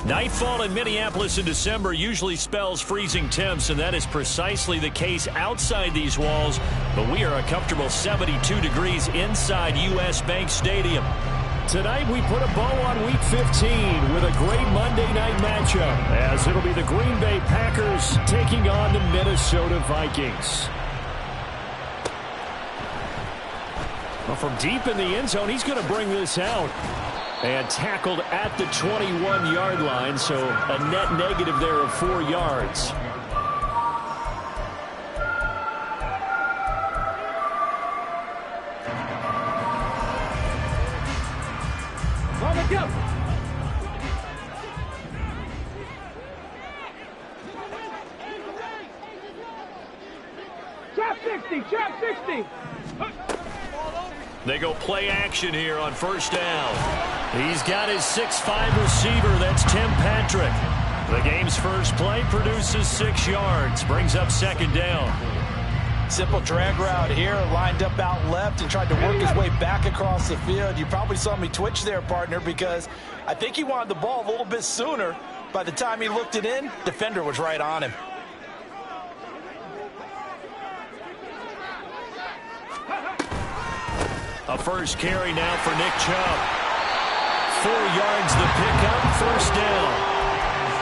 Nightfall in Minneapolis in December usually spells freezing temps, and that is precisely the case outside these walls. But we are a comfortable 72 degrees inside U.S. Bank Stadium. Tonight we put a bow on Week 15 with a great Monday night matchup, as it'll be the Green Bay Packers taking on the Minnesota Vikings. Well, from deep in the end zone, he's going to bring this out. And tackled at the 21-yard line, so a net negative there of 4 yards. On the go. Trap 60, trap 60. They go play action here on first down. He's got his 6'5" receiver. That's Tim Patrick. The game's first play produces 6 yards. Brings up second down. Simple drag route here. Lined up out left and tried to work his way back across the field. You probably saw me twitch there, partner, because I think he wanted the ball a little bit sooner. By the time he looked it in, defender was right on him. A first carry now for Nick Chubb. 4 yards the pickup, first down.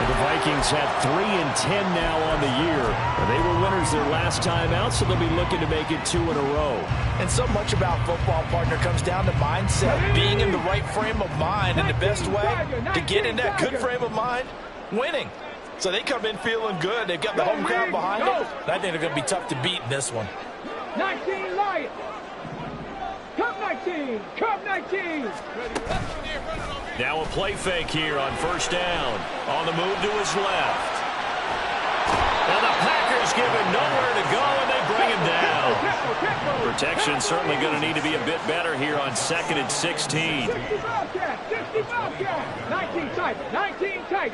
The Vikings have 3 and 10 now on the year. They were winners their last time out, so they'll be looking to make it 2 in a row. And so much about football, partner, comes down to mindset. Being in the right frame of mind, and the best way to get in that good frame of mind, winning. So they come in feeling good. They've got the home crowd behind them. I think they're going to be tough to beat in this one. 19 Lions. Cup 19! Cup 19! Now a play fake here on first down. On the move to his left. Now the Packers give him nowhere to go, and they bring him down. Protection certainly going to need to be a bit better here on 2nd and 16. 60 Bobcat! 60 Bobcat! 19 tight! 19 tight!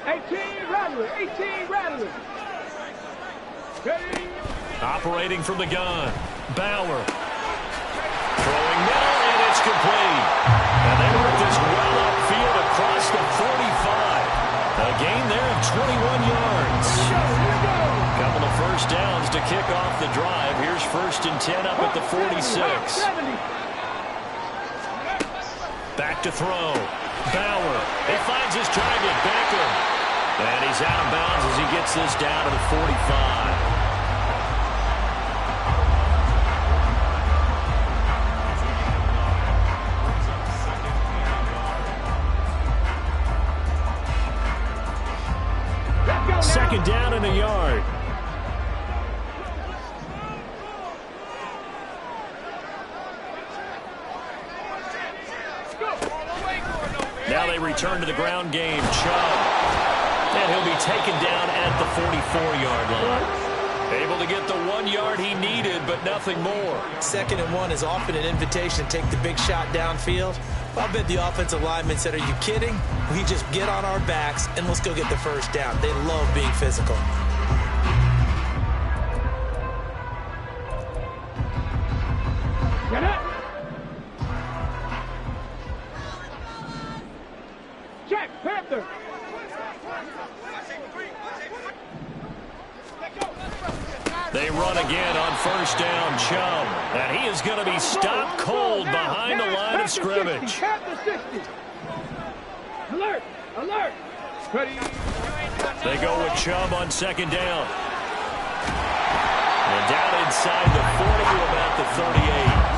18 Rattler! 18 Rattler! Ready? Operating from the gun. Bauer. Throwing middle, and it's complete. And they work this well upfield across the 45. A gain there of 21 yards. Couple of first downs to kick off the drive. Here's 1st and 10 up at the 46. Back to throw. Bauer. He finds his target, Beckham. And he's out of bounds as he gets this down to the 45. Second down in a yard. Now they return to the ground game. Chubb. And he'll be taken down at the 44-yard line. Able to get the 1 yard he needed, but nothing more. 2nd and 1 is often an invitation to take the big shot downfield. I bet the offensive lineman said, are you kidding? We just get on our backs and let's go get the first down. They love being physical. Get it! Check, Panther! They run again on first down. Chubb. And he is going to be stopped cold behind the line of scrimmage. Alert! Alert! Ready? They go with Chubb on 2nd down. And down inside the 40 to about the 38.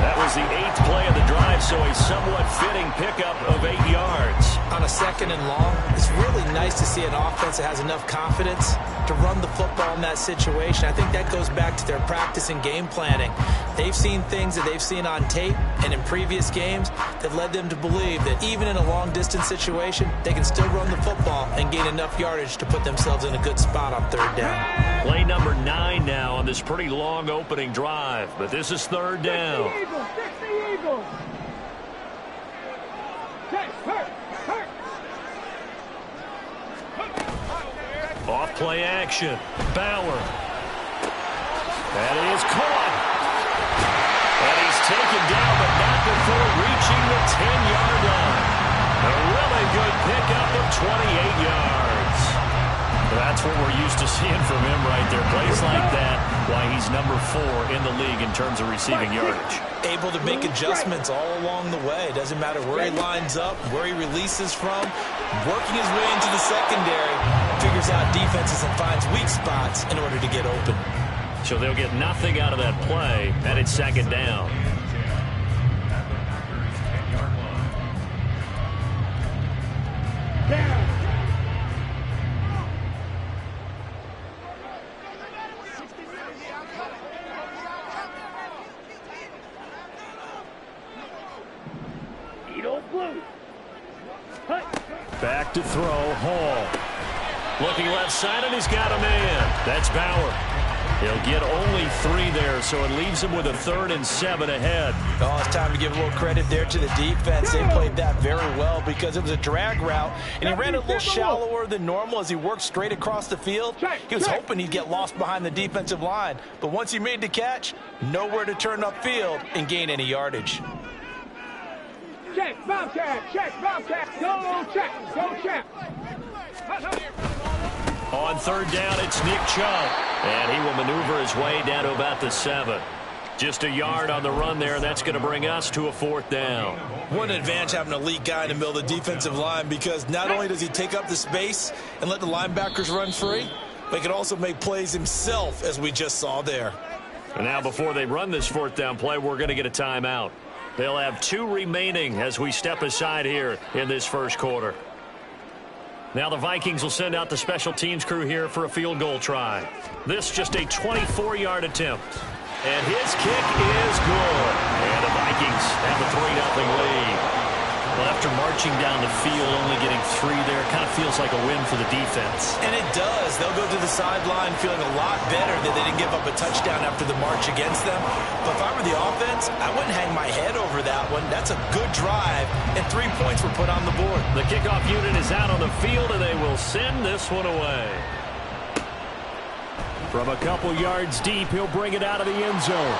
That was the 8th play of the drive, so a somewhat fitting pickup of 8 yards. On a 2nd and long, it's really nice to see an offense that has enough confidence to run the football in that situation. I think that goes back to their practice and game planning. They've seen things that they've seen on tape and in previous games that led them to believe that even in a long-distance situation, they can still run the football and gain enough yardage to put themselves in a good spot on 3rd down. Play number 9 now on this pretty long opening drive, but this is 3rd down. 60 Eagles! Hurt! Off play action. Bauer. That is caught. And he's taken down, but not before reaching the 10-yard line. A really good pickup yards. That's what we're used to seeing from him right there. Plays like that, why he's number 4 in the league in terms of receiving yardage. Able to make adjustments all along the way. Doesn't matter where he lines up, where he releases from. Working his way into the secondary. Figures out defenses and finds weak spots in order to get open. So they'll get nothing out of that play, and it's second down. Back to throw, Hall. Looking left side, and he's got a man. That's Bauer. He'll get only 3 there, so it leaves him with a 3rd and 7 ahead. Oh, it's time to give a little credit there to the defense. They played that very well because it was a drag route, and he ran a little shallower than normal as he worked straight across the field. He was hoping he'd get lost behind the defensive line, but once he made the catch, nowhere to turn upfield and gain any yardage. Check, Bobcat, go check. On 3rd down, it's Nick Chubb, and he will maneuver his way down to about the 7. Just a yard on the run there, and that's going to bring us to a 4th down. What an advantage having an elite guy in the middle of the defensive line, because not only does he take up the space and let the linebackers run free, but he can also make plays himself, as we just saw there. And now before they run this 4th down play, we're going to get a timeout. They'll have 2 remaining as we step aside here in this first quarter. Now the Vikings will send out the special teams crew here for a field goal try. This just a 24-yard attempt. And his kick is good. And the Vikings have a 3-0 lead. Well, after marching down the field, only getting 3 there, it kind of feels like a win for the defense. And it does. They'll go to the sideline feeling a lot better that they didn't give up a touchdown after the march against them. But if I were the offense, I wouldn't hang my head over that one. That's a good drive, and 3 points were put on the board. The kickoff unit is out on the field, and they will send this one away. From a couple yards deep, he'll bring it out of the end zone.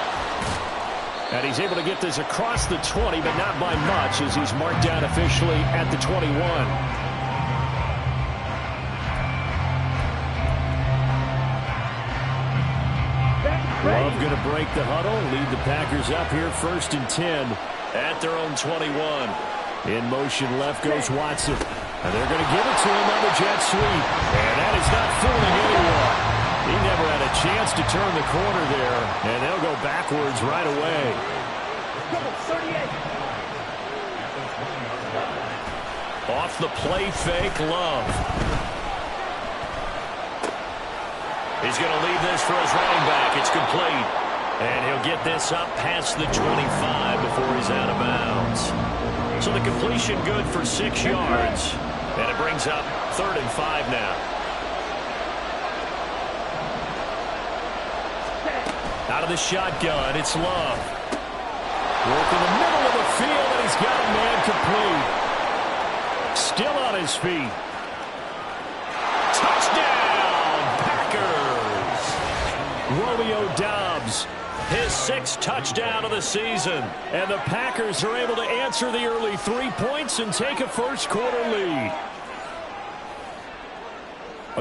And he's able to get this across the 20, but not by much, as he's marked down officially at the 21. Love going to break the huddle, lead the Packers up here 1st and 10 at their own 21. In motion left goes Watson. And they're going to give it to him on the jet sweep. And that is not fooling anyone. He never had a chance to turn the corner there, and they'll go backwards right away. Off the play fake, Love. He's going to leave this for his running back. It's complete. And he'll get this up past the 25 before he's out of bounds. So the completion good for 6 yards. And it brings up 3rd and 5 now. Out of the shotgun, it's Love. Work in the middle of the field, and he's got a man complete. Still on his feet. Touchdown, Packers! Romeo Doubs, his 6th touchdown of the season. And the Packers are able to answer the early 3 points and take a first quarter lead.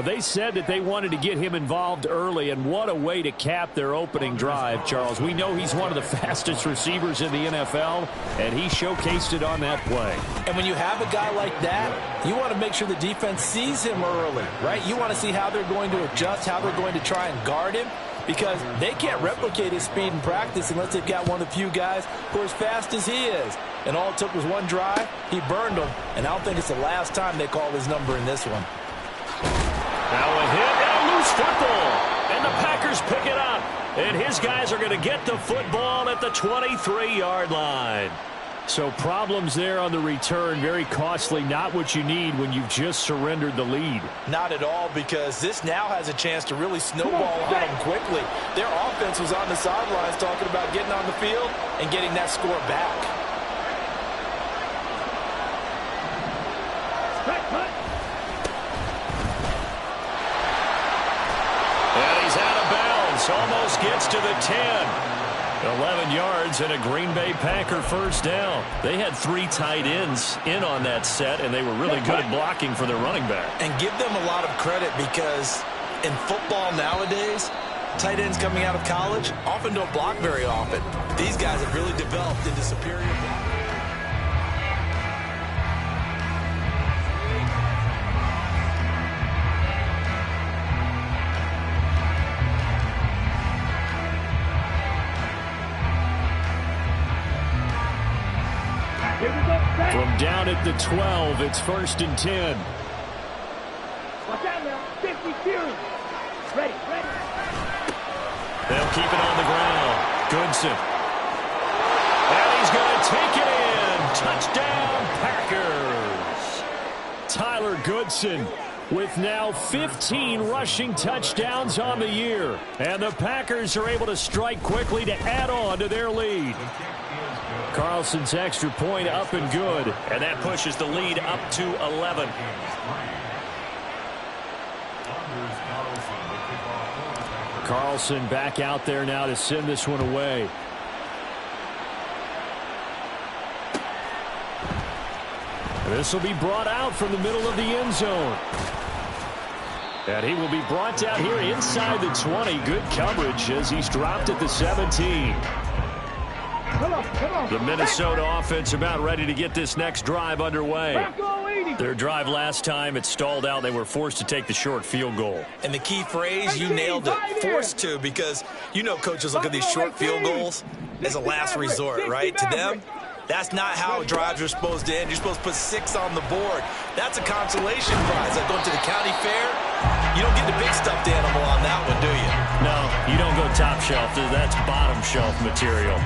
They said that they wanted to get him involved early, and what a way to cap their opening drive, Charles. We know he's one of the fastest receivers in the NFL, and he showcased it on that play. And when you have a guy like that, you want to make sure the defense sees him early, right? You want to see how they're going to adjust, how they're going to try and guard him, because they can't replicate his speed in practice unless they've got one of the few guys who are as fast as he is. And all it took was one drive. He burned them, and I don't think it's the last time they call his number in this one. Now a hit and a loose football. And the Packers pick it up. And his guys are going to get the football at the 23-yard line. So problems there on the return. Very costly. Not what you need when you've just surrendered the lead. Not at all, because this now has a chance to really snowball on them quickly. Their offense was on the sidelines talking about getting on the field and getting that score back. And he's out of bounds. Almost gets to the 10. 11 yards and a Green Bay Packer first down. They had 3 tight ends in on that set, and they were really good at blocking for their running back. And give them a lot of credit because in football nowadays, tight ends coming out of college often don't block very often. These guys have really developed into superior blockers. From down at the 12, it's 1st and 10. Watch out now. 52. Ready. They'll keep it on the ground. Goodson. And he's going to take it in. Touchdown, Packers. Tyler Goodson with now 15 rushing touchdowns on the year. And the Packers are able to strike quickly to add on to their lead. Carlson's extra point up and good. And that pushes the lead up to 11. Carlson back out there now to send this one away. This will be brought out from the middle of the end zone. And he will be brought down here inside the 20. Good coverage as he's dropped at the 17. Come on. The Minnesota offense about ready to get this next drive underway. Their drive last time, it stalled out. They were forced to take the short field goal. And the key phrase, you nailed it, forced to, because you know coaches look at these short field goals as a last resort, right? To them, that's not how drives are supposed to end. You're supposed to put 6 on the board. That's a consolation prize. Like going to the county fair, you don't get the big stuffed animal on that one, do you? No, you don't go top shelf. That's bottom shelf material.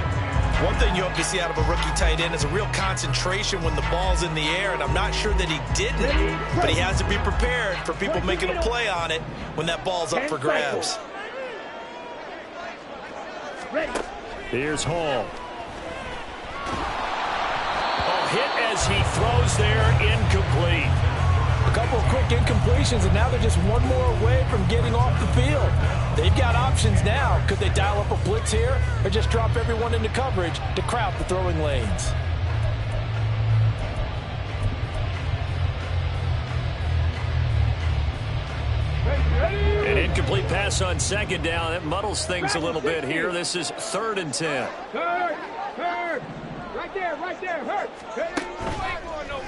One thing you hope to see out of a rookie tight end is a real concentration when the ball's in the air, and I'm not sure that he didn't, but he has to be prepared for people making a play on it when that ball's up for grabs. Here's Hall. A hit as he throws there, incomplete. A couple of quick incompletions, and now they're just one more away from getting off the field. They've got options now. Could they dial up a blitz here or just drop everyone into coverage to crowd the throwing lanes? An incomplete pass on 2nd down. That muddles things a little bit here. This is 3rd and 10. Hurt. Right there. Hurt.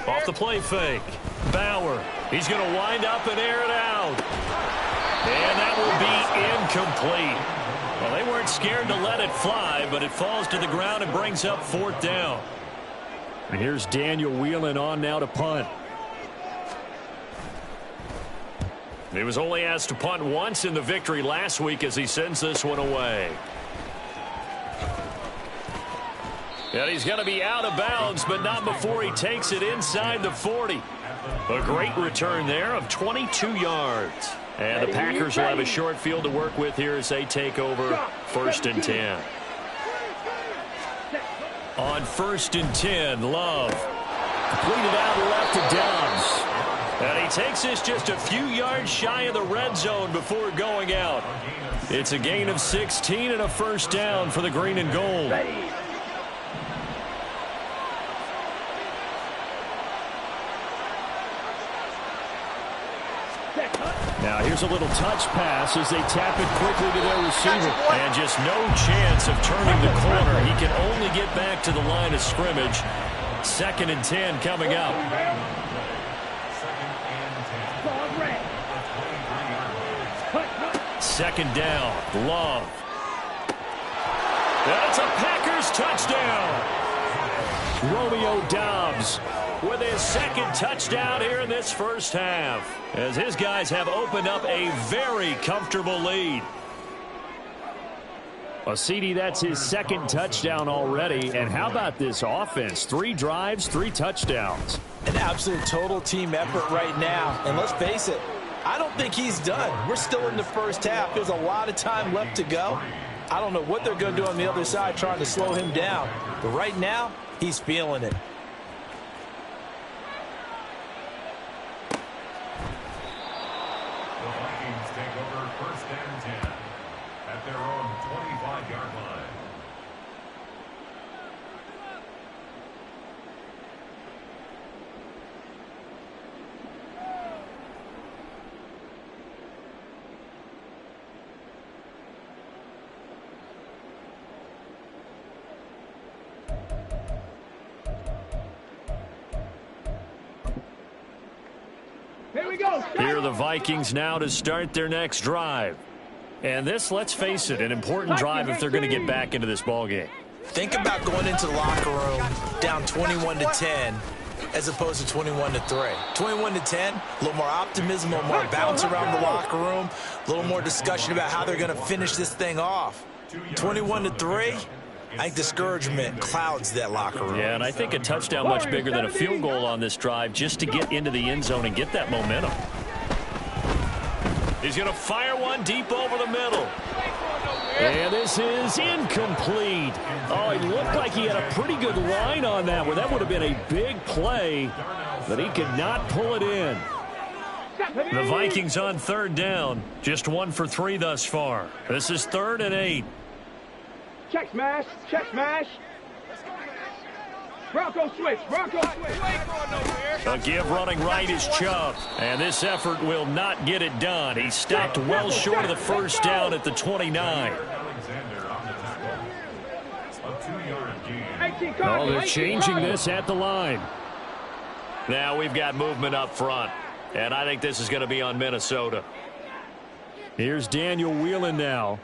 Off the play fake. Bauer. He's going to wind up and air it out. And that will be incomplete. Well, they weren't scared to let it fly, but it falls to the ground and brings up 4th down. And here's Daniel Whelan on now to punt. He was only asked to punt once in the victory last week as he sends this one away. And he's going to be out of bounds, but not before he takes it inside the 40. A great return there of 22 yards. And the Packers will have a short field to work with here as they take over 1st and 10. On 1st and 10, Love. Completed out left to Dobbs. And he takes this just a few yards shy of the red zone before going out. It's a gain of 16 and a 1st down for the green and gold. Now here's a little touch pass as they tap it quickly to their receiver. And just no chance of turning the corner. He can only get back to the line of scrimmage. 2nd and 10 coming up. 2nd down. Love. That's a Packers touchdown. Romeo Dobbs with his 2nd touchdown here in this first half, as his guys have opened up a very comfortable lead. Well, CD, that's his 2nd touchdown already. And how about this offense? 3 drives, 3 touchdowns. An absolute total team effort right now. And let's face it, I don't think he's done. We're still in the first half. There's a lot of time left to go. I don't know what they're going to do on the other side trying to slow him down. But right now, he's feeling it. Here we go. Here are the Vikings now to start their next drive. And this, let's face it, an important drive if they're going to get back into this ballgame. Think about going into the locker room down 21-10 as opposed to 21-3. 21-10, a little more optimism, a little more bounce around the locker room, a little more discussion about how they're going to finish this thing off. 21-3, I think discouragement clouds that locker room. Yeah, and I think a touchdown much bigger than a field goal on this drive just to get into the end zone and get that momentum. He's going to fire one deep over the middle. And this is incomplete. Oh, it looked like he had a pretty good line on that one. That would have been a big play, but he could not pull it in. The Vikings on third down. Just 1 for 3 thus far. This is 3rd and 8. Check smash. Check smash. Bronco switch. Bronco switch. A give running right is Chubb. And this effort will not get it done. He stopped well short of the first down at the 29. Oh, they're changing this at the line. Now we've got movement up front. And I think this is going to be on Minnesota. Here's Daniel Whelan now.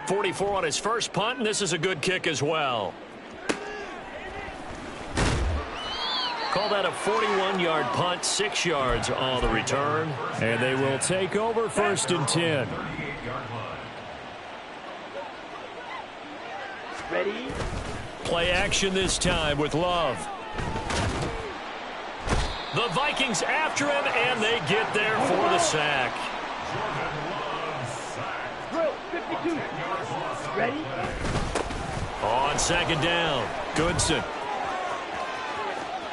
.44 on his first punt, and this is a good kick as well. Call that a 41-yard punt, 6 yards on the return. And they will take over 1st and 10. Ready? Play action this time with Love. The Vikings after him, and they get there for the sack. Drill 52. Ready? On 2nd down, Goodson.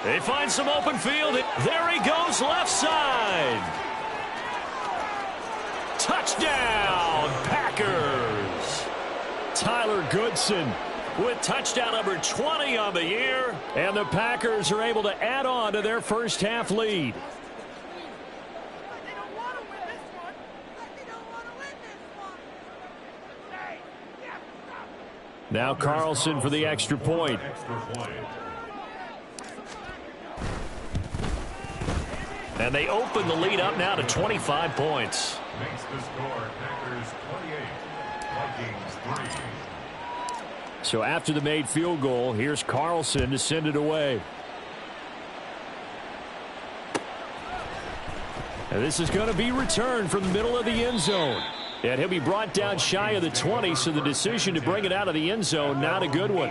They find some open field. There he goes, left side. Touchdown, Packers. Tyler Goodson with touchdown number 20 on the year. And the Packers are able to add on to their first half lead. Now Carlson for the extra point. And they open the lead up now to 25 points. Makes the score Packers 28, Vikings 3. So after the made field goal, here's Carlson to send it away. And this is going to be returned from the middle of the end zone. And he'll be brought down shy of the 20, so the decision to bring it out of the end zone, not a good one.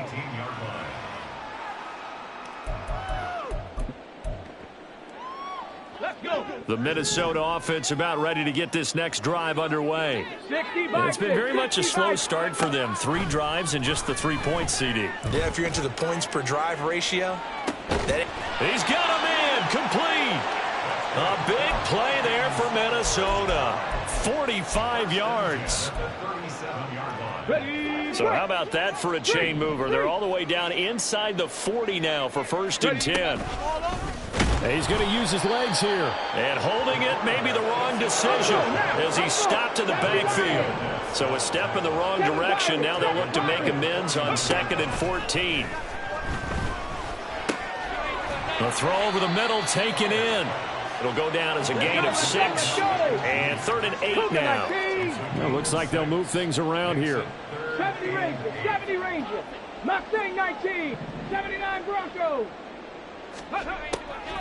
Let's go. The Minnesota offense about ready to get this next drive underway. And it's been very much a slow start for them. 3 drives and just the 3 points, CD. Yeah, if you're into the points per drive ratio. He's got him in, complete. A big play there for Minnesota. 45 yards. So how about that for a chain mover? They're all the way down inside the 40 now for 1st and 10. He's going to use his legs here. And holding it may be the wrong decision as he stopped in the backfield. So a step in the wrong direction. Now they'll look to make amends on 2nd and 14. The throw over the middle taken in. It'll go down as a gain of 6. And 3rd and 8 now. Well, looks like they'll move things around here. 70 Rangers, 70 Rangers. Mustang 19, 79 Broncos.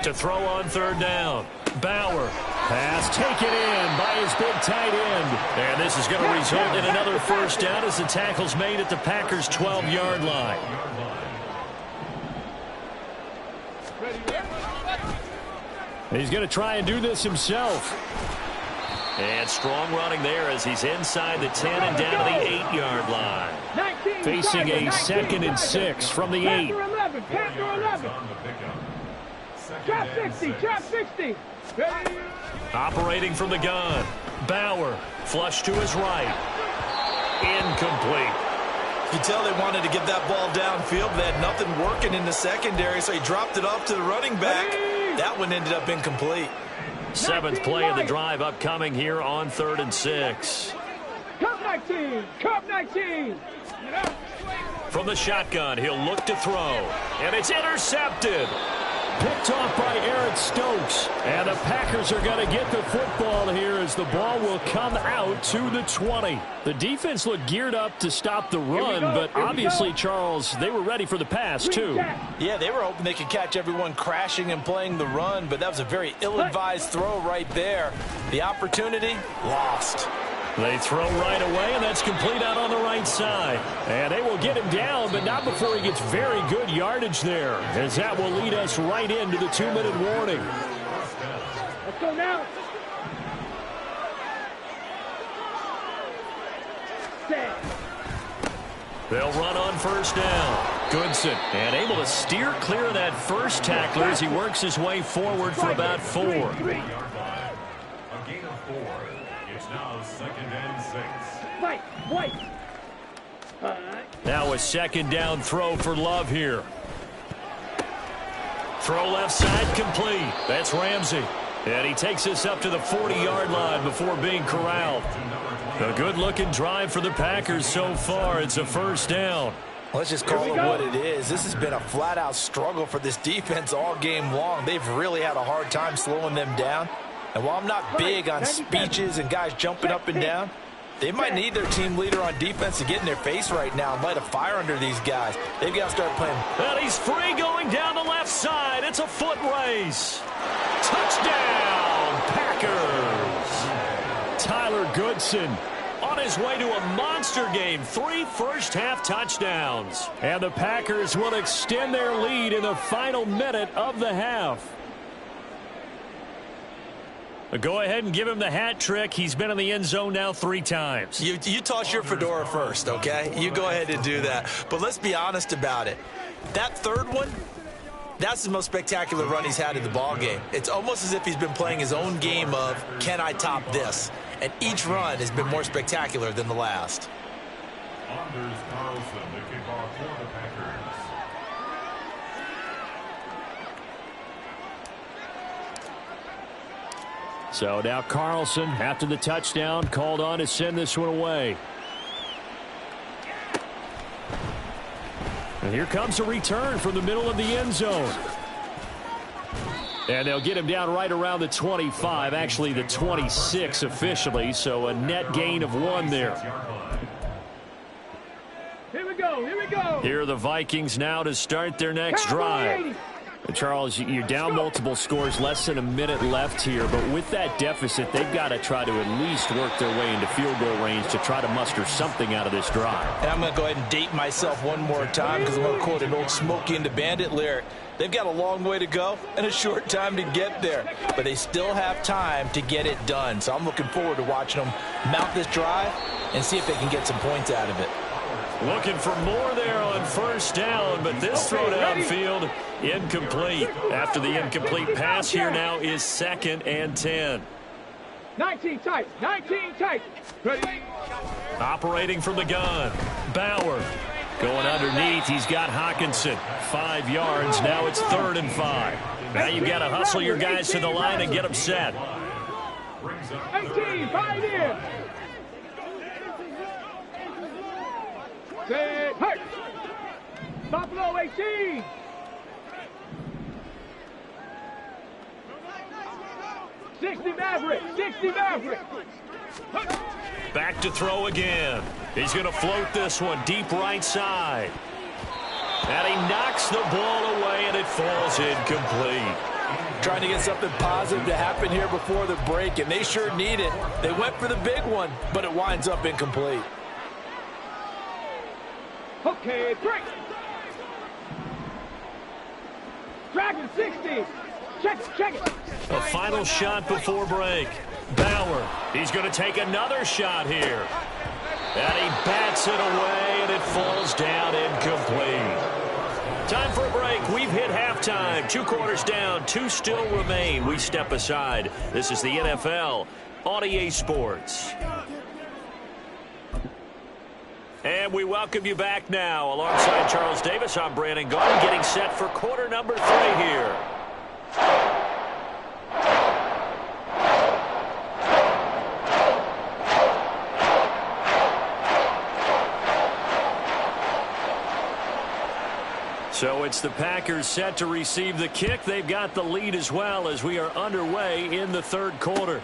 To throw on 3rd down. Bauer. Pass taken in by his big tight end. And this is going to result in another 1st down as the tackle's made at the Packers' 12-yard line. He's going to try and do this himself. And strong running there as he's inside the 10 and down to the 8-yard line. Facing a 2nd and 6 from the 8. Panther 11. Trap 60, trap 60. Operating from the gun. Bauer, flush to his right. Incomplete. You tell they wanted to get that ball downfield. They had nothing working in the secondary, so he dropped it off to the running back. That one ended up incomplete. 7th play of the drive upcoming here on 3rd and 6. Cup 19, Cup 19. From the shotgun, he'll look to throw. And it's intercepted. Picked off by Eric Stokes. And the Packers are going to get the football here as the ball will come out to the 20. The defense looked geared up to stop the run, but obviously, Charles, they were ready for the pass, too. Yeah, they were hoping they could catch everyone crashing and playing the run, but that was a very ill-advised throw right there. The opportunity, lost. They throw right away, and that's complete out on the right side. And they will get him down, but not before he gets very good yardage there, as that will lead us right into the 2-minute warning. Let's go now. They'll run on first down. Goodson, and able to steer clear of that first tackler as he works his way forward for about 4. A gain of 4. It's now 2nd and 6. White. Now a second down throw for Love here. Throw left side complete. That's Ramsey. And he takes us up to the 40-yard line before being corralled. A good-looking drive for the Packers so far. It's a first down. Let's just call it what it is. This has been a flat-out struggle for this defense all game long. They've really had a hard time slowing them down. And while I'm not big on speeches and guys jumping up and down, they might need their team leader on defense to get in their face right now and light a fire under these guys. They've got to start playing. And he's free going down the left side. It's a foot race. Touchdown, Packers. Tyler Goodson on his way to a monster game. 3 first-half touchdowns. And the Packers will extend their lead in the final minute of the half. Go ahead and give him the hat trick. He's been in the end zone now 3 times. You toss your fedora first, okay? You go ahead and do that. But let's be honest about it. That third one, that's the most spectacular run he's had in the ballgame. It's almost as if he's been playing his own game of, can I top this? And each run has been more spectacular than the last. Anders Carlson, the kickoff for the Packers. So now Carlson, after the touchdown, called on to send this one away. And here comes a return from the middle of the end zone. And they'll get him down right around the 25, actually the 26 officially, so a net gain of 1 there. Here we go. Here are the Vikings now to start their next drive. Charles, you're down multiple scores, less than a minute left here, but with that deficit, they've got to try to at least work their way into field goal range to try to muster something out of this drive. And I'm going to go ahead and date myself one more time because I'm going to quote an old Smokey and the Bandit lyric. They've got a long way to go and a short time to get there, but they still have time to get it done. So I'm looking forward to watching them mount this drive and see if they can get some points out of it. Looking for more there on first down, but this throw downfield incomplete. After the incomplete pass, here now is 2nd and 10. 19 tight. Ready. Operating from the gun. Bauer going underneath. He's got Hawkinson. 5 yards. Now it's 3rd and 5. Now you've got to hustle your guys to the line and get them set. 18, 5 in. Set, hurt. Buffalo 18. Sixty Maverick. Back to throw again. He's going to float this one deep right side. And he knocks the ball away, and it falls incomplete. Trying to get something positive to happen here before the break, and they sure need it. They went for the big one, but it winds up incomplete. Okay, break. Dragon 60. Check it. A final shot before break. Bauer, he's going to take another shot here. And he bats it away, and it falls down incomplete. Time for a break. We've hit halftime. 2 quarters down, 2 still remain. We step aside. This is the NFL on EA Sports. And we welcome you back now. Alongside Charles Davis, I'm Brandon Gordon, getting set for quarter number 3 here. So it's the Packers set to receive the kick. They've got the lead as well as we are underway in the third quarter.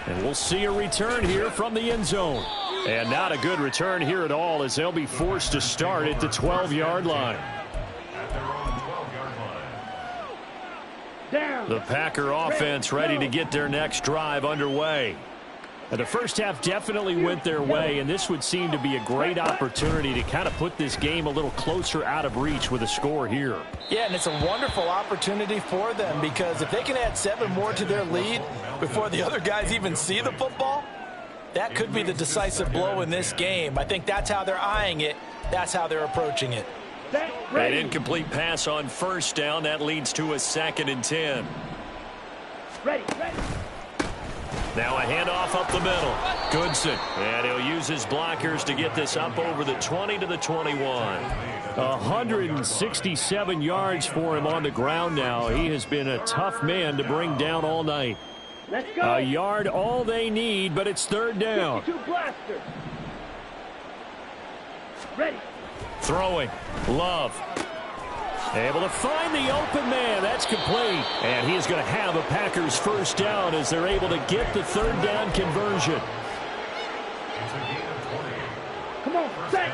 And we'll see a return here from the end zone. And not a good return here at all as they'll be forced to start at the 12-yard line. The Packer offense ready to get their next drive underway. And the first half definitely went their way, and this would seem to be a great opportunity to kind of put this game a little closer out of reach with a score here. Yeah, and it's a wonderful opportunity for them because if they can add 7 more to their lead before the other guys even see the football, that could be the decisive blow in this game. I think that's how they're eyeing it. That's how they're approaching it. An incomplete pass on first down. That leads to a 2nd and 10. Ready. Now a handoff up the middle. Goodson. And he'll use his blockers to get this up over the 20 to the 21. 167 yards for him on the ground now. He has been a tough man to bring down all night. Let's go. A yard all they need, but it's third down. 52 blasters. Ready. Throwing. Love. Able to find the open man. That's complete. And he's going to have a Packers first down as they're able to get the third down conversion. Come on, set.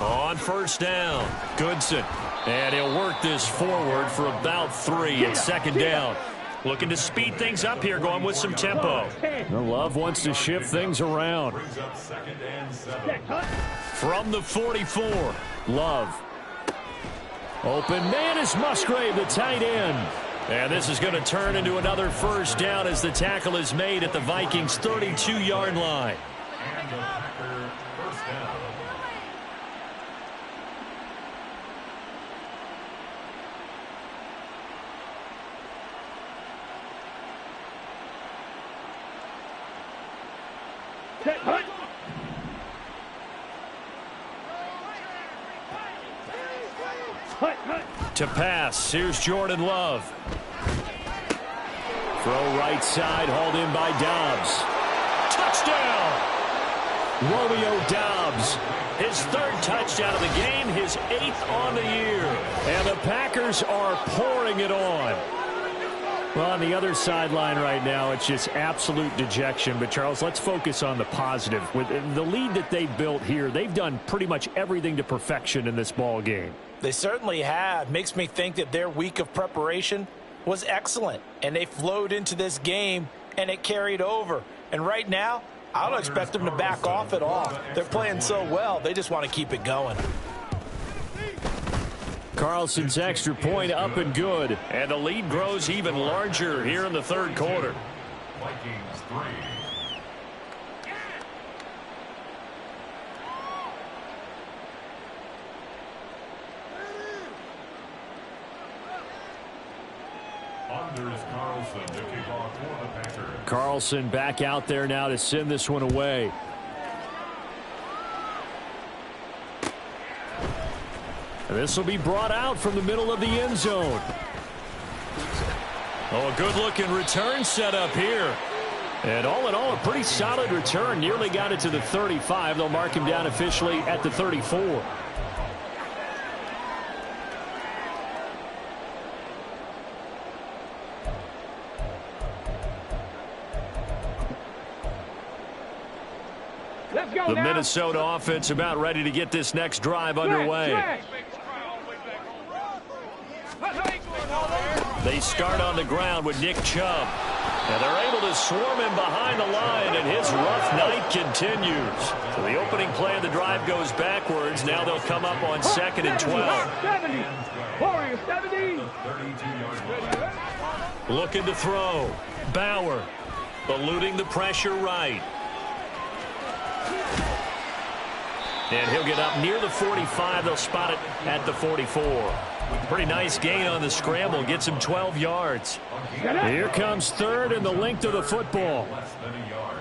On first down. Goodson. And he'll work this forward for about 3. It's 2nd down. Looking to speed things up here, going with some tempo. Love wants to shift things around. From the 44, Love. Open man is Musgrave, the tight end. and this is going to turn into another first down as the tackle is made at the Vikings' 32-yard line. And the Packer first down. To pass, here's Jordan Love. Throw right side, hauled in by Dobbs. Touchdown! Romeo Dobbs. His third touchdown of the game, his 8th on the year. And the Packers are pouring it on. Well, on the other sideline right now, it's just absolute dejection. But, Charles, let's focus on the positive. With the lead that they've built here, they've done pretty much everything to perfection in this ball game. They certainly have. Makes me think that their week of preparation was excellent. And they flowed into this game, and it carried over. And right now, I don't expect them to back off at all. They're playing so well, they just want to keep it going. Carlson's extra point up and good. And the lead grows even larger here in the third quarter. Vikings 3. Anders Carlson to kick off for the Packers. Carlson back out there now to send this one away. And this will be brought out from the middle of the end zone. Oh, a good-looking return set up here. And all in all, a pretty solid return. Nearly got it to the 35. They'll mark him down officially at the 34. Let's go The now. Minnesota offense about ready to get this next drive underway. They start on the ground with Nick Chubb. And they're able to swarm him behind the line, and his rough night continues. So the opening play of the drive goes backwards. Now they'll come up on 2nd and 12. 70. Warriors 70. Looking to throw. Bauer eluding the pressure right. And he'll get up near the 45. They'll spot it at the 44. Pretty nice gain on the scramble. Gets him 12 yards. Here comes third and the length of the football. Less than a yard.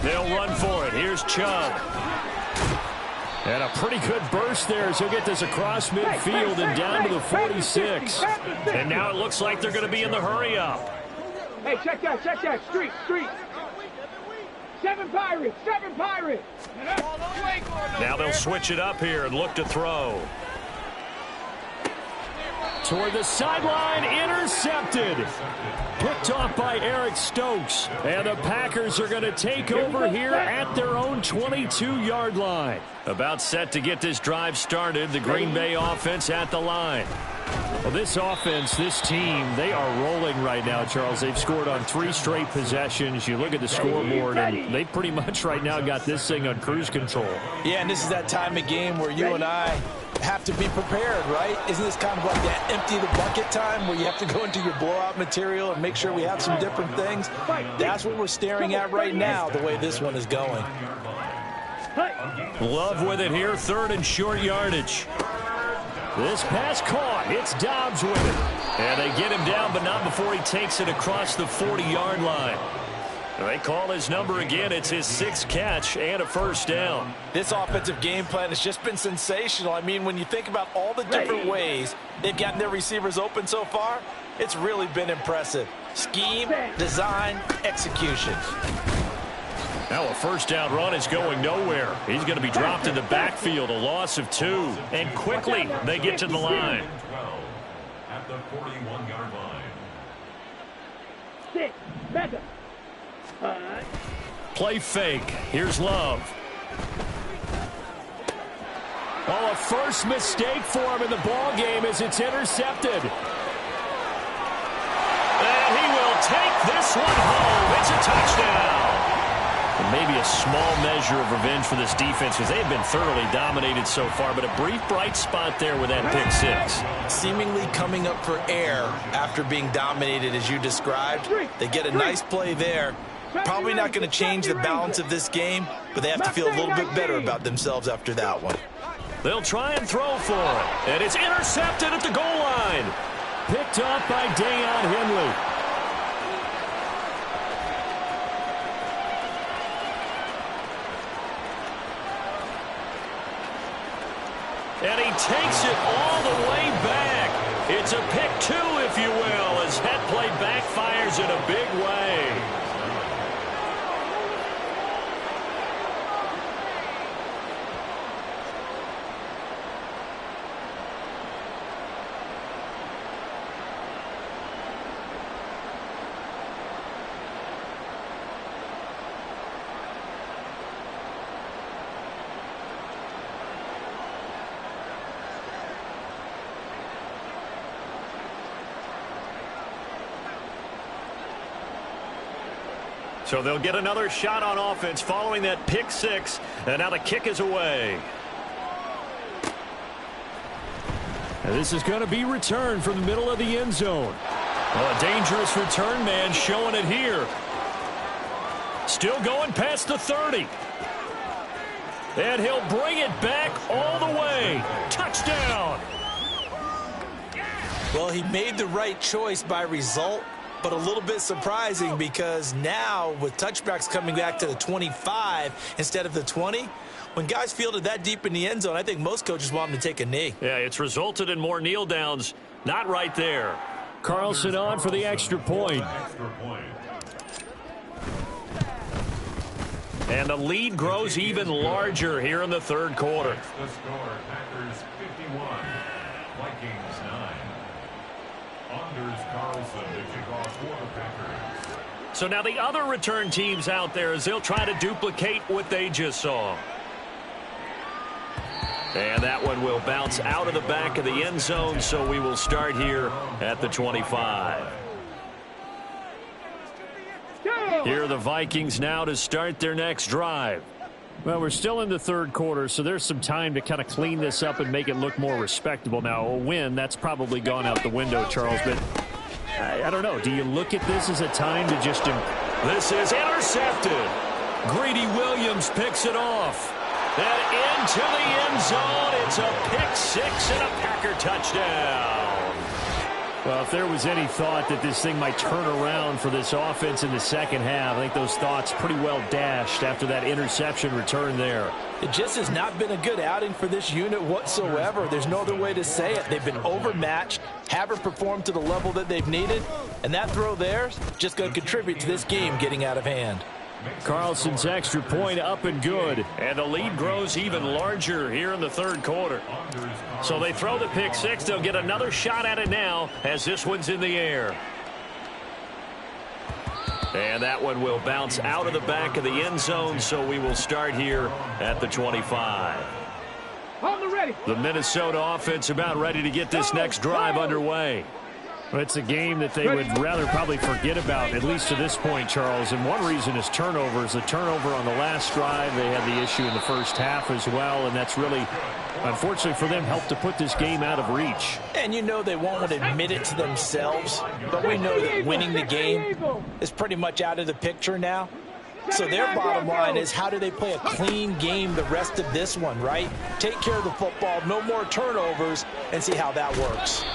They'll run for it. Here's Chubb. And a pretty good burst there as he'll get this across midfield and down to the 46. And now it looks like they're going to be in the hurry-up. Hey, check that. Street. 7 Pirates. Now they'll switch it up here and look to throw. Toward the sideline, intercepted. Picked off by Eric Stokes. And the Packers are going to take over here at their own 22-yard line. About set to get this drive started, the Green Bay offense at the line. Well, this offense, this team, they are rolling right now, Charles. They've scored on 3 straight possessions. You look at the scoreboard, and they pretty much right now got this thing on cruise control. Yeah, and this is that time of game where you and I have to be prepared, right? Isn't this kind of like that empty the bucket time where you have to go into your blowout material and make sure we have some different things? That's what we're staring at right now, the way this one is going. Love with it here, 3rd and short yardage. This pass caught. It's Dobbs with it. And they get him down, but not before he takes it across the 40-yard line. They call his number again. It's his 6th catch and a first down. This offensive game plan has just been sensational. I mean, when you think about all the different ways they've gotten their receivers open so far, it's really been impressive. Scheme, design, execution. Now a first down run is going nowhere. He's going to be dropped in the backfield, a loss of 2. And quickly, they get to the line. 12 at the 41-yard line. 6, better. Play fake. Here's Love. Oh, a first mistake for him in the ball game as it's intercepted. And he will take this one home. It's a touchdown. And maybe a small measure of revenge for this defense because they've been thoroughly dominated so far, but a brief bright spot there with that pick 6. Seemingly coming up for air after being dominated as you described. They get a nice play there. Probably not going to change the balance of this game, but they have to feel a little bit better about themselves after that one. They'll try and throw for it, and it's intercepted at the goal line. Picked up by Dayon Henley. And he takes it all the way back. It's a pick 2, if you will, as that play backfires in a big way. So they'll get another shot on offense following that pick 6. And now the kick is away. And this is going to be returned from the middle of the end zone. Well, a dangerous return man showing it here. Still going past the 30. And he'll bring it back all the way. Touchdown. Well, he made the right choice by result, but a little bit surprising because now with touchbacks coming back to the 25 instead of the 20, when guys fielded that deep in the end zone, I think most coaches want them to take a knee. Yeah, it's resulted in more kneel downs. Not right there. Carlson on for the extra point. And the lead grows even larger here in the 3rd quarter. The score, Packers 51, Vikings 9. Anders Carlson to kick off for the Packers. So now the other return teams out there as they'll try to duplicate what they just saw. And that one will bounce out of the back of the end zone, so we will start here at the 25. Here are the Vikings now to start their next drive. Well, we're still in the 3rd quarter, so there's some time to kind of clean this up and make it look more respectable. Now, a win, that's probably gone out the window, Charles, but I don't know. Do you look at this as a time to just... This is intercepted. Greedy Williams picks it off. And into the end zone, it's a pick 6 and a Packer touchdown. Well, if there was any thought that this thing might turn around for this offense in the second half, I think those thoughts pretty well dashed after that interception return there. It just has not been a good outing for this unit whatsoever. There's no other way to say it. They've been overmatched, haven't performed to the level that they've needed, and that throw there is just going to contribute to this game getting out of hand. Carlson's extra point up and good. And the lead grows even larger here in the third quarter. So they throw the pick six. They'll get another shot at it now as this one's in the air. And that one will bounce out of the back of the end zone, so we will start here at the 25. The Minnesota offense about ready to get this next drive underway. Well, it's a game that they would rather probably forget about, at least to this point, Charles. And one reason is turnovers. The turnover on the last drive, they had the issue in the first half as well, and that's really, unfortunately for them, helped to put this game out of reach. And you know they won't admit it to themselves, but we know that winning the game is pretty much out of the picture now. So their bottom line is, how do they play a clean game the rest of this one, right? Take care of the football, no more turnovers, and see how that works.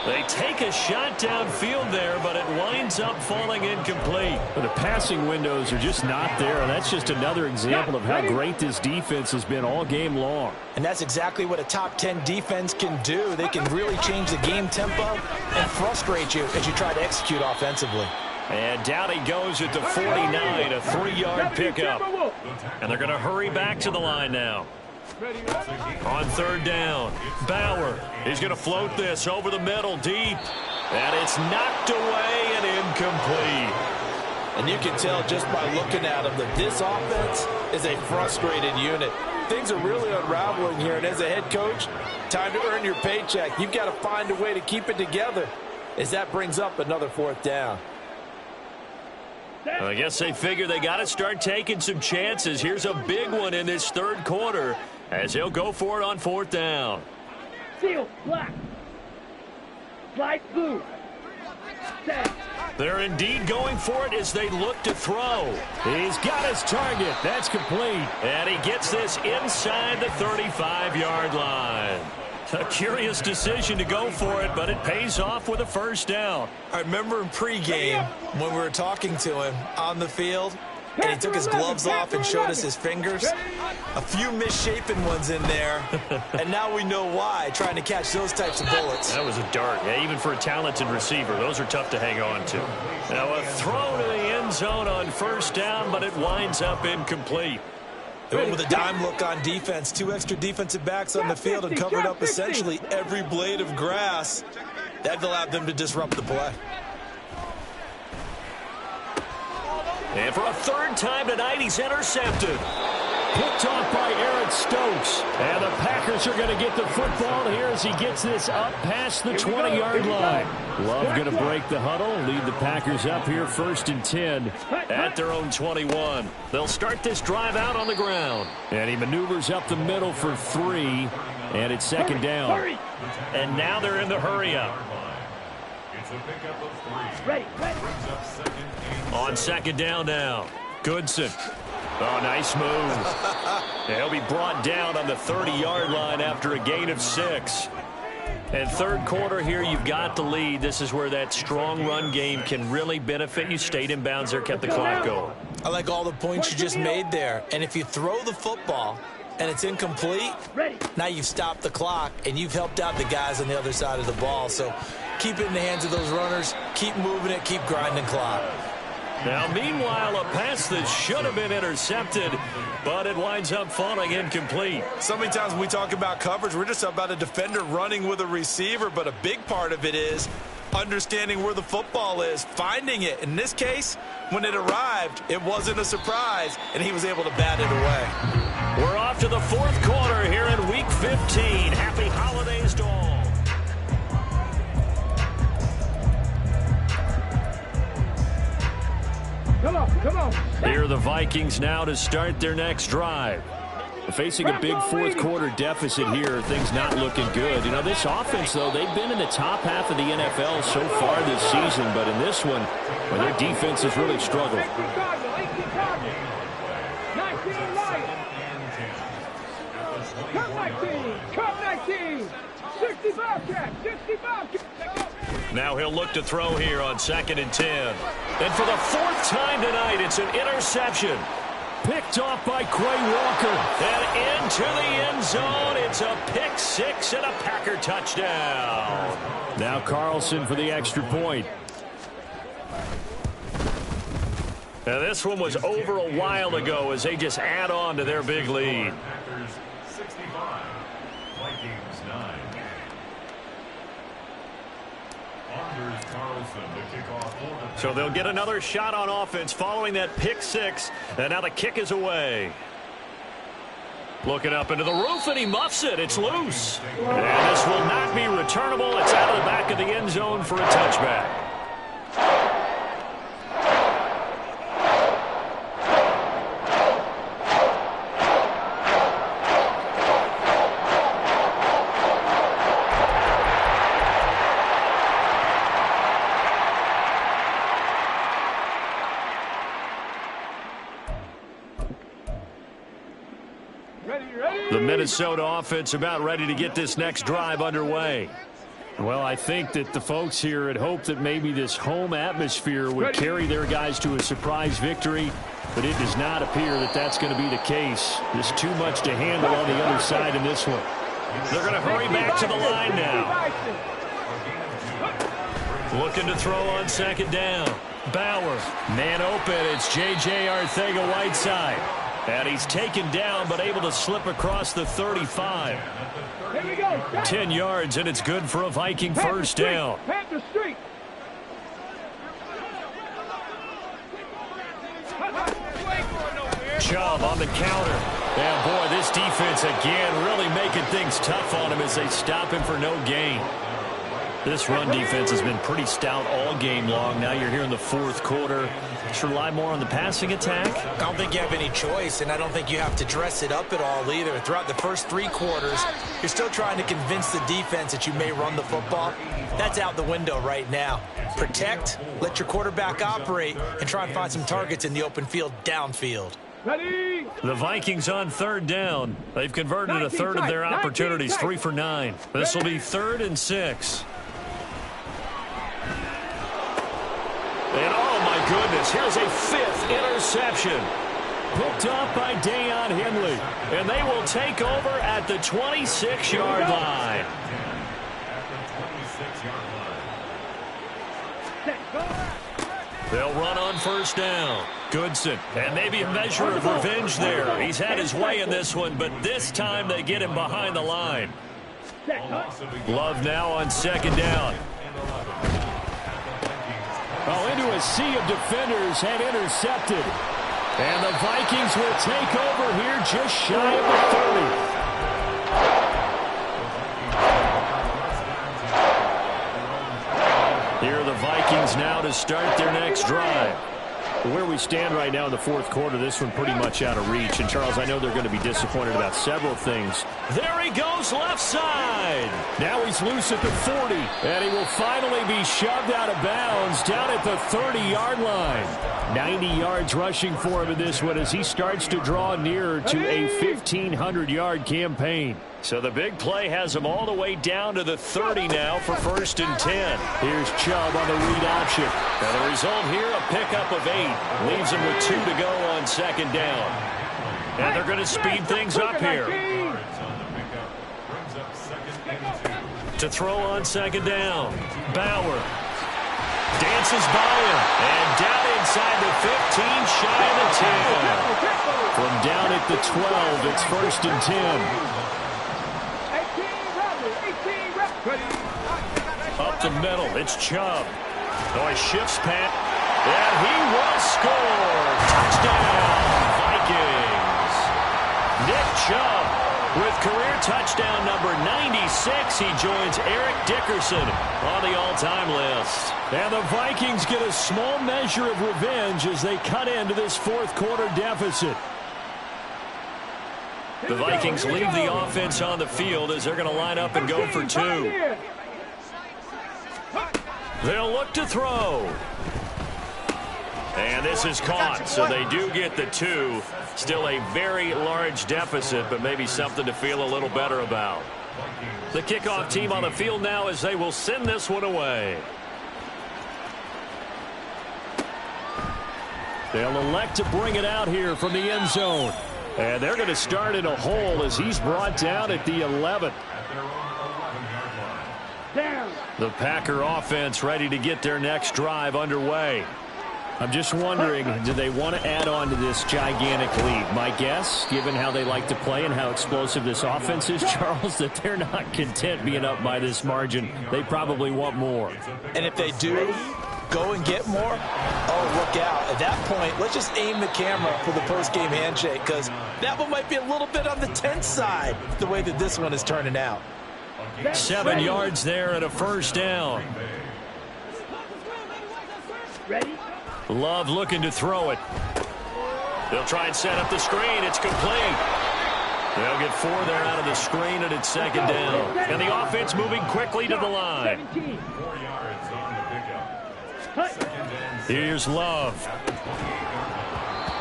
They take a shot downfield there, but it winds up falling incomplete. The passing windows are just not there. That's just another example of how great this defense has been all game long. And that's exactly what a top 10 defense can do. They can really change the game tempo and frustrate you as you try to execute offensively. And down he goes at the 49, a 3-yard pickup. And they're going to hurry back to the line now. On third down, Bauer is going to float this over the middle deep. And it's knocked away and incomplete. And you can tell just by looking at them that this offense is a frustrated unit. Things are really unraveling here, and as a head coach, time to earn your paycheck. You've got to find a way to keep it together as that brings up another fourth down. I guess they figure they got to start taking some chances. Here's a big one in this third quarter as he'll go for it on fourth down. Seal, black. Light blue. Set. They're indeed going for it as they look to throw. He's got his target. That's complete. And he gets this inside the 35-yard line. A curious decision to go for it, but it pays off with a first down. I remember in pregame when we were talking to him on the field, and he took his gloves off and showed us his fingers. A few misshapen ones in there, and now we know why, trying to catch those types of bullets. That was a dart. Yeah, even for a talented receiver, those are tough to hang on to. Now a throw to the end zone on first down, but it winds up incomplete. They went with a dime look on defense. 2 extra defensive backs on the field and covered up essentially every blade of grass. That allowed them to disrupt the play. And for a third time tonight, he's intercepted. Picked off by Eric Stokes. And the Packers are going to get the football here as he gets this up past the 20-yard line. Love going to break the huddle, lead the Packers up here first and 10 at their own 21. They'll start this drive out on the ground. And he maneuvers up the middle for 3, and it's second down. And now they're in the hurry-up. It's a pickup of 3. Ready. Brings up second and On second down now, Goodson. Oh, nice move. He'll be brought down on the 30-yard line after a gain of 6. And third quarter here, you've got the lead. This is where that strong run game can really benefit you. Stayed in bounds there, kept the clock going. I like all the points you just made there. And if you throw the football and it's incomplete, now you've stopped the clock and you've helped out the guys on the other side of the ball. So keep it in the hands of those runners. Keep moving it. Keep grinding clock. Now, meanwhile, a pass that should have been intercepted, but it winds up falling incomplete. So many times when we talk about coverage, we're just about a defender running with a receiver, but a big part of it is understanding where the football is, finding it. In this case, when it arrived, it wasn't a surprise, and he was able to bat it away. We're off to the fourth quarter here in Week 15. Happy holidays to all. Come on. Here are the Vikings now to start their next drive. Facing a big fourth quarter deficit here, things not looking good. You know, this offense, though, they've been in the top half of the NFL so far this season, but in this one, well, their defense has really struggled. 18 Cardinals. 19 Lions. Come 19. 60 Bobcats. 60 Bobcats. Now he'll look to throw here on 2nd and 10. And for the 4th time tonight, it's an interception. Picked off by Quay Walker. And into the end zone. It's a pick 6 and a Packer touchdown. Now Carlson for the extra point. Now this one was over a while ago as they just add on to their big lead. Packers 65, Vikings 9. Anders Carlson to kick off for the So they'll get another shot on offense following that pick 6. And now the kick is away. Looking up into the roof, and he muffs it. It's loose. And this will not be returnable. It's out of the back of the end zone for a touchback. The Minnesota offense about ready to get this next drive underway. Well, I think that the folks here had hoped that maybe this home atmosphere would carry their guys to a surprise victory, but it does not appear that that's going to be the case. There's too much to handle on the other side in this one. They're going to hurry back to the line now. Looking to throw on 2nd down. Bauer, man open. It's J.J. Arcega-Whiteside. And he's taken down, but able to slip across the 35. 10 yards, and it's good for a Viking first down. Chubb on the counter. And boy, this defense again really making things tough on him as they stop him for no gain. This run defense has been pretty stout all game long. Now you're here in the 4th quarter. Should rely more on the passing attack? I don't think you have any choice, and I don't think you have to dress it up at all either. Throughout the first 3 quarters, you're still trying to convince the defense that you may run the football. That's out the window right now. Protect, let your quarterback operate, and try and find some targets in the open field downfield. Ready? The Vikings on 3rd down. They've converted a third of their opportunities, 3 for 9. This will be 3rd and 6. And oh my goodness, here's a 5th interception. Picked off by Deion Henley. And they will take over at the 26-yard line. They'll run on 1st down. Goodson, and maybe a measure of revenge there. He's had his way in this one, but this time they get him behind the line. Love now on 2nd down. Oh, into a sea of defenders and intercepted. And the Vikings will take over here just shy of the 30. Here are the Vikings now to start their next drive. Where we stand right now in the 4th quarter, this one pretty much out of reach. And, Charles, I know they're going to be disappointed about several things. There he goes, left side. Now he's loose at the 40. And he will finally be shoved out of bounds down at the 30-yard line. 90 yards rushing for him in this one as he starts to draw nearer to a 1,500-yard campaign. So the big play has him all the way down to the 30 now for 1st and 10. Here's Chubb on the read option. And the result here, a pickup of 8. Leaves him with 2 to go on 2nd down. And they're going to speed things up here. To throw on 2nd down. Bauer dances by him. And down inside the 15, shy of the 10. From down at the 12, it's 1st and 10. Up the middle, it's Chubb. Oh, he shifts, Pat. And he will score. Touchdown, Vikings. Nick Chubb with career touchdown number 96. He joins Eric Dickerson on the all-time list. And the Vikings get a small measure of revenge as they cut into this 4th quarter deficit. The Vikings leave the offense on the field as they're going to line up and go for 2. They'll look to throw. And this is caught, so they do get the 2. Still a very large deficit, but maybe something to feel a little better about. The kickoff team on the field now as they will send this one away. They'll elect to bring it out here from the end zone. And they're going to start in a hole as he's brought down at the 11. The Packer offense ready to get their next drive underway. I'm just wondering, do they want to add on to this gigantic lead? My guess, given how they like to play and how explosive this offense is, Charles, that they're not content being up by this margin. They probably want more. And if they do go and get more, oh, look out. At that point, let's just aim the camera for the post-game handshake, because that one might be a little bit on the tense side, the way that this one is turning out. 7 yards there and a first down. Ready? Love looking to throw it. They'll try and set up the screen. It's complete. They'll get 4 there out of the screen, and it's second down. And the offense moving quickly to the line. 4 yards on the pickup. Here's Love.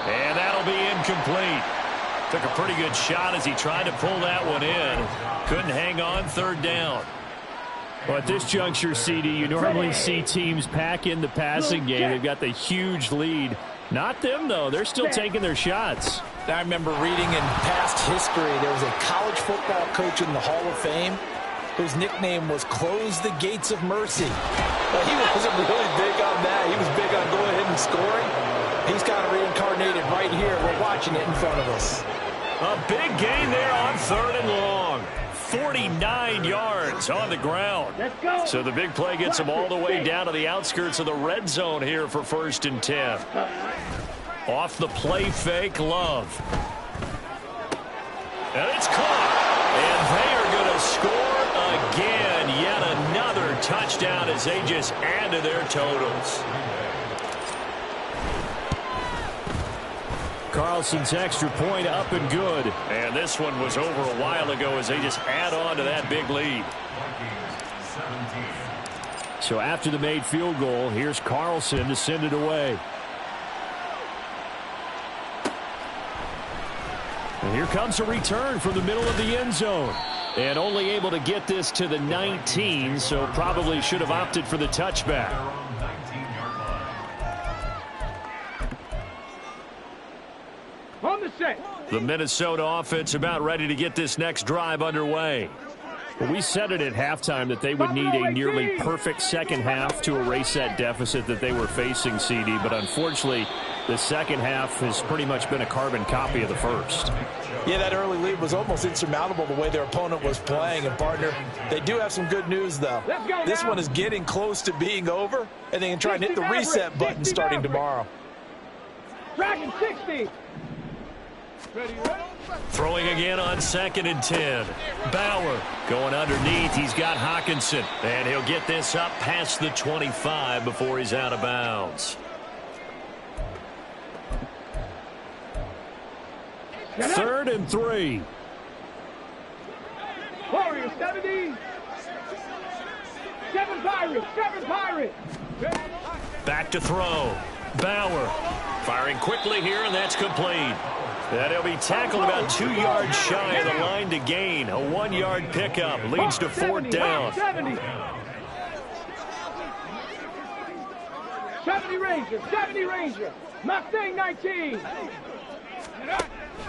And that'll be incomplete. Took a pretty good shot as he tried to pull that one in. Couldn't hang on, third down. Well, at this juncture, CD, you normally see teams pack in the passing game. They've got the huge lead. Not them, though. They're still taking their shots. I remember reading in past history, there was a college football coach in the Hall of Fame whose nickname was Close the Gates of Mercy. Well, he wasn't really big on that. He was big on go ahead and scoring. He's kind of reincarnated right here. We're watching it in front of us. A big gain there on third and long. 49 yards on the ground. Let's go. So the big play gets them all the way down to the outskirts of the red zone here for first and 10. Off the play fake, Love. And it's caught. And they are going to score again. Yet another touchdown as they just add to their totals. Carlson's extra point up and good. And this one was over a while ago as they just add on to that big lead. So after the made field goal, here's Carlson to send it away. And here comes a return from the middle of the end zone. And only able to get this to the 19, so probably should have opted for the touchback. On the set. The Minnesota offense about ready to get this next drive underway. Well, we said it at halftime that they would need a nearly perfect second half to erase that deficit that they were facing, CD. But unfortunately, the second half has pretty much been a carbon copy of the first. Yeah, that early lead was almost insurmountable the way their opponent was playing. And, partner, they do have some good news, though. This one is getting close to being over, and they can try and hit the reset button starting tomorrow. Dragon 60. Throwing again on second and 10. Bauer going underneath. He's got Hawkinson. And he'll get this up past the 25 before he's out of bounds. Third and 3. Warriors 70. 7 Pirates. 7 Pirates. Back to throw. Bauer firing quickly here, and that's complete. And he'll be tackled about 2 yards shy of the line to gain. A 1-yard pickup leads to fourth down. 70 Ranger. 70 Ranger. Mustang 19.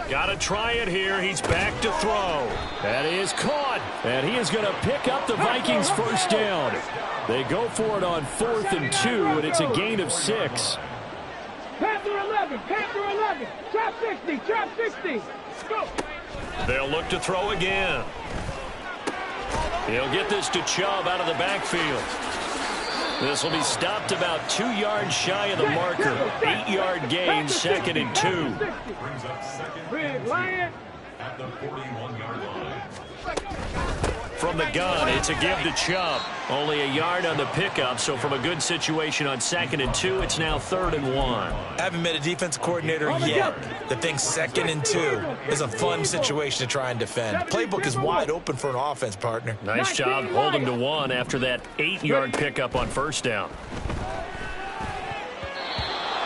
Got to try it here. He's back to throw. That is caught. And he is going to pick up the Vikings first down. They go for it on 4th and 2, and it's a gain of 6. Panther 11. Panther 11. Trap 60. Trap 60. Go. They'll look to throw again. He'll get this to Chubb out of the backfield. This will be stopped about 2 yards shy of the marker. 8-yard gain, second and 2. Brings up second Big Lion. at the 41-yard line. From the gun, it's a give to Chubb. Only a yard on the pickup, so from a good situation on second and 2, it's now 3rd and 1. I haven't met a defense coordinator yet that thinks 2nd and 2 is a fun situation to try and defend. Playbook is wide open for an offense, partner. Nice job holding to 1 after that 8-yard pickup on first down.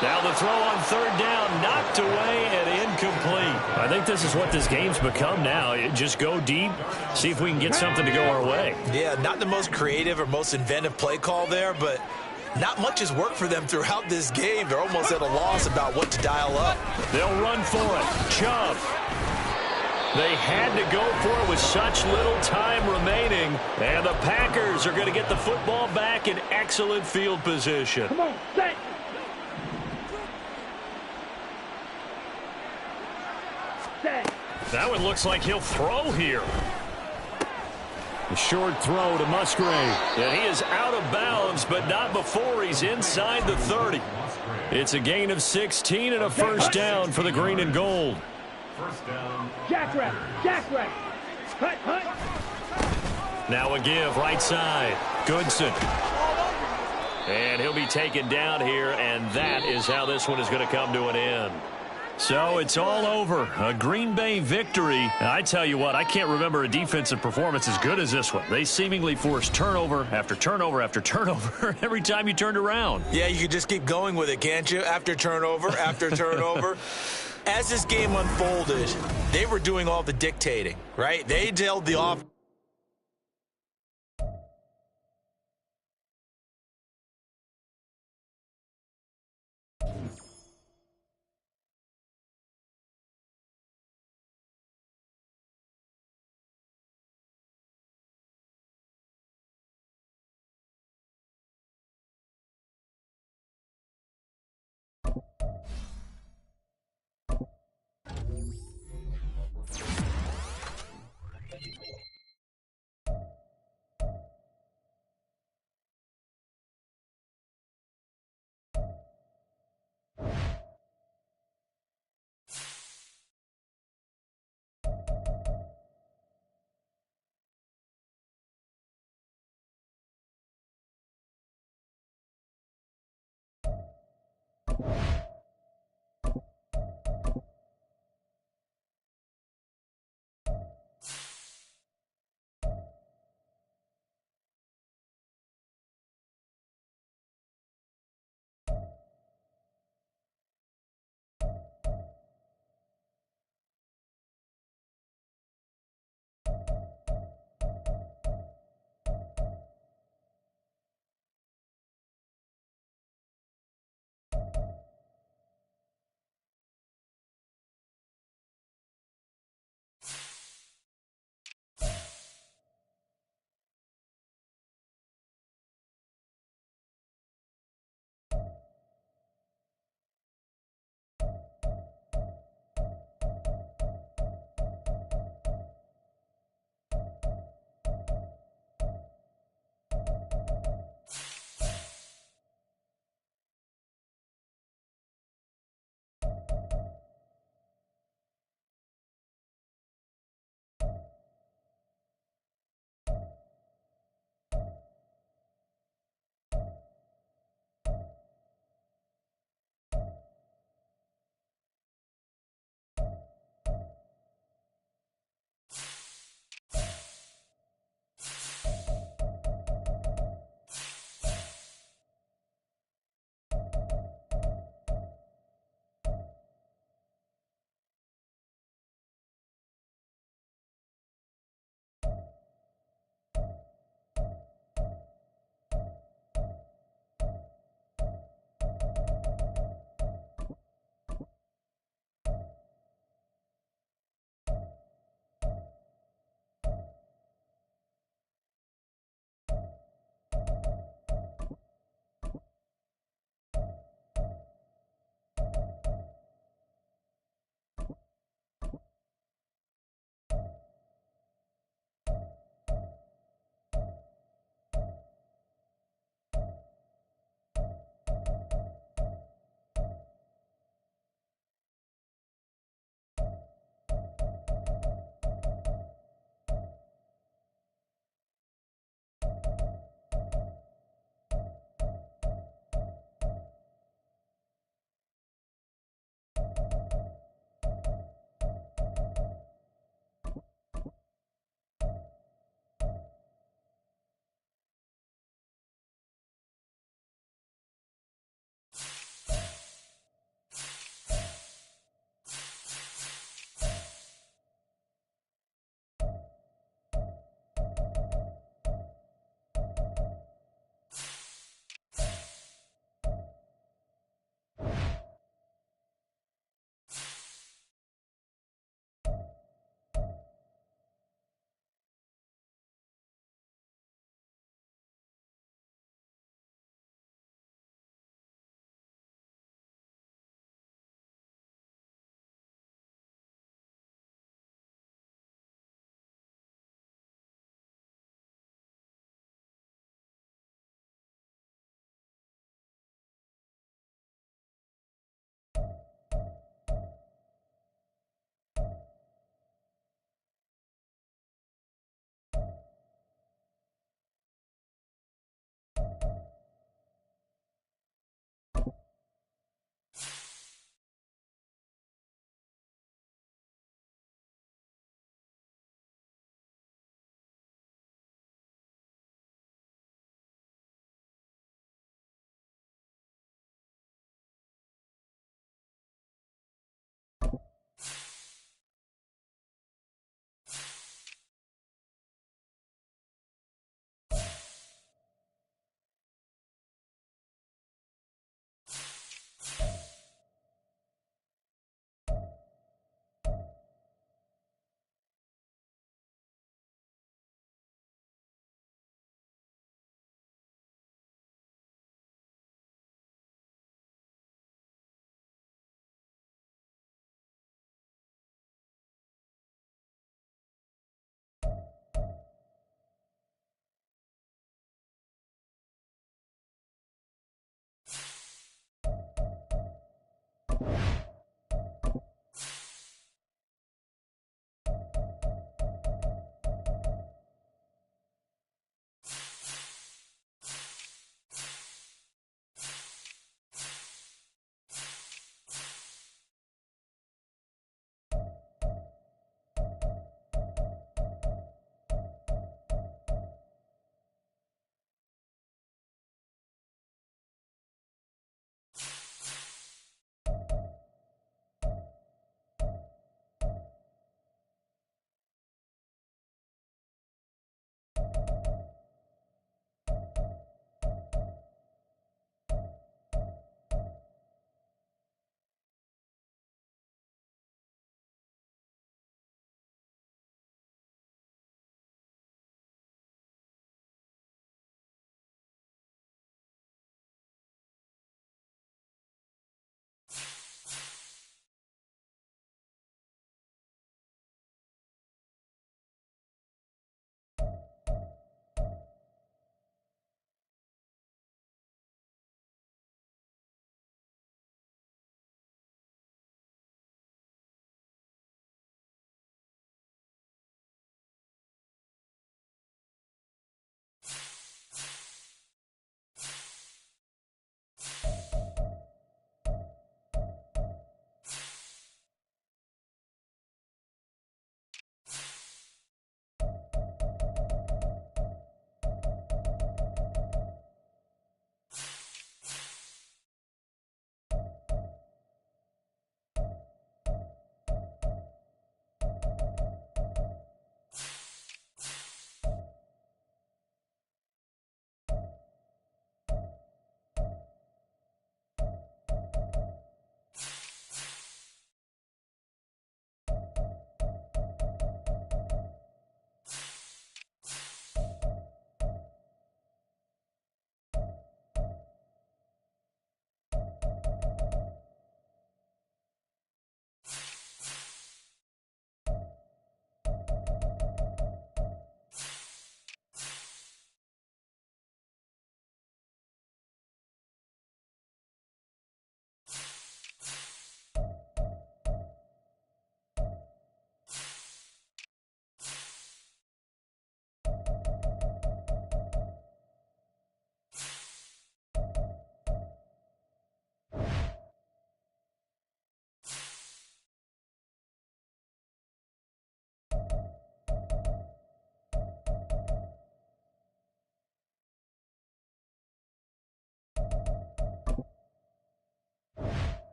Now the throw on 3rd down, knocked away and incomplete. I think this is what this game's become now. Just go deep, see if we can get something to go our way. Yeah, not the most creative or most inventive play call there, but Not much has worked for them throughout this game. They're almost at a loss about what to dial up. They'll run for it. Chubb. They had to go for it with such little time remaining. And the Packers are going to get the football back in excellent field position. Come on, set. Set. That one looks like he'll throw here. A short throw to Musgrave. And he is out of bounds, but not before he's inside the 30. It's a gain of 16 and a first down for the green and gold. First down. Jackrabbit. Jackrabbit. Hut. Now a give right side. Goodson. And he'll be taken down here, and that is how this one is going to come to an end. So it's all over. A Green Bay victory. And I tell you what, I can't remember a defensive performance as good as this one. They seemingly forced turnover after turnover after turnover every time you turned around. Yeah, you could just keep going with it, can't you? After turnover, after turnover. As this game unfolded, they were doing all the dictating, right? They held the offense.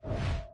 9.